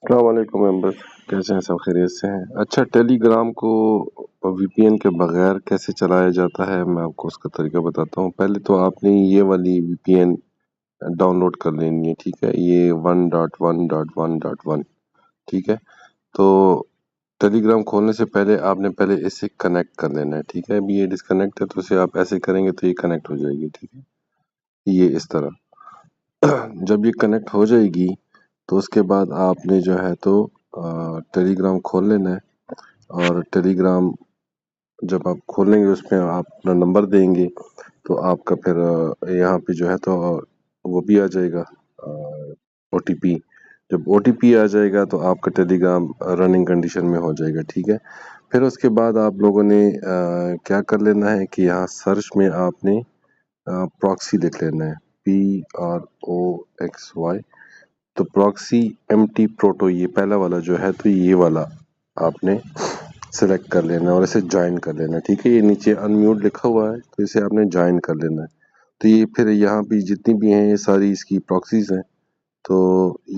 السلام علیکم ممبرس، کیسے ہیں؟ سب خیریت سے ہیں؟ اچھا، ٹیلی گرام کو وی پی این کے بغیر کیسے چلایا جاتا ہے میں آپ کو اس کا طریقہ بتاتا ہوں۔ پہلے تو آپ نے یہ والی وی پی این ڈاؤن لوڈ کر لینی ہے، ٹھیک ہے؟ یہ 1.1.1.1 ٹھیک ہے؟ تو ٹیلی گرام کھولنے سے پہلے آپ نے پہلے اسے کنیکٹ کر لینا ہے، ٹھیک ہے؟ ابھی یہ ڈسکنیکٹ ہے تو اسے آپ ایسے کریں گے تو یہ کنیکٹ ہو جائے گی، ٹھیک ہے؟ یہ اس طرح جب یہ کنیکٹ ہو جائے گی تو اس کے بعد آپ نے جو ہے تو ٹیلی گرام کھول لینا ہے، اور ٹیلی گرام جب آپ کھولیں گے اس میں آپ اپنا نمبر دیں گے تو آپ کا پھر یہاں پہ جو ہے تو وہ بھی آ جائے گا او ٹی پی۔ جب او ٹی پی آ جائے گا تو آپ کا ٹیلی گرام رننگ کنڈیشن میں ہو جائے گا، ٹھیک ہے؟ پھر اس کے بعد آپ لوگوں نے کیا کر لینا ہے کہ یہاں سرچ میں آپ نے پراکسی لکھ لینا ہے، PROXY۔ تو پراکسی ایم ٹی پروٹو یہ پہلا والا جو ہے تو یہ والا آپ نے سلیکٹ کر لینا اور اسے جوائن کر لینا، ٹھیک ہے؟ یہ نیچے انمیوٹ لکھا ہوا ہے تو اسے آپ نے جوائن کر لینا ہے۔ تو یہ پھر یہاں پہ جتنی بھی ہیں یہ ساری اس کی پراکسیز ہیں، تو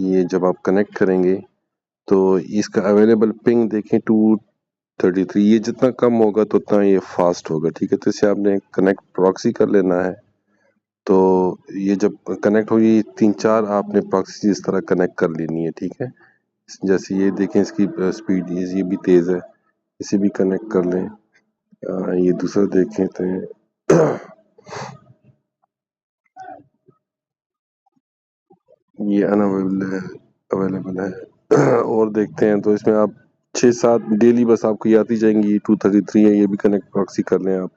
یہ جب آپ کنیکٹ کریں گے تو اس کا اویلیبل پنگ دیکھیں 233، یہ جتنا کم ہوگا تو اتنا یہ فاسٹ ہوگا، ٹھیک ہے؟ تو اسے آپ نے کنیکٹ پراکسی کر لینا ہے۔ تو یہ جب کنیکٹ ہوگی 3-4 آپ نے پراکسی اس طرح کنیکٹ کر لینی ہے، ٹھیک ہے؟ جیسے یہ دیکھیں اس کی سپیڈ یہ بھی تیز ہے، اسے بھی کنیکٹ کر لیں۔ یہ دوسرا دیکھیں تو یہ اویلیبل ہے اور دیکھتے ہیں تو اس میں آپ 6-7 ڈیلی بس آپ کو آتی جائیں گی۔ 233 ہے، یہ بھی کنیکٹ پراکسی کر لیں آپ۔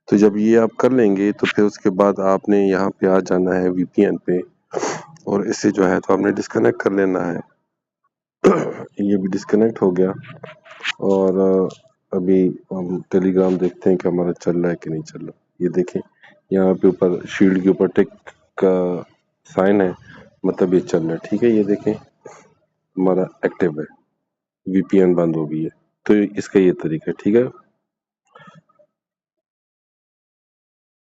تو جب یہ آپ کر لیں گے تو پھر اس کے بعد آپ نے یہاں پہ آ جانا ہے وی پی این پہ، اور اس سے جو ہے تو آپ نے ڈسکنیکٹ کر لینا ہے۔ یہ بھی ڈسکنیکٹ ہو گیا، اور ابھی ہم ٹیلی گرام دیکھتے ہیں کہ ہمارا چل رہا ہے کہ نہیں چل رہا۔ یہ دیکھیں یہاں پہ اوپر شیلڈ کے اوپر ٹک کا سائن ہے، مطلب یہ چل رہا ہے، ٹھیک ہے؟ یہ دیکھیں ہمارا ایکٹیو ہے، وی پی این بند ہو گئی ہے۔ تو اس کا یہ طریقہ ہے، ٹھیک ہے؟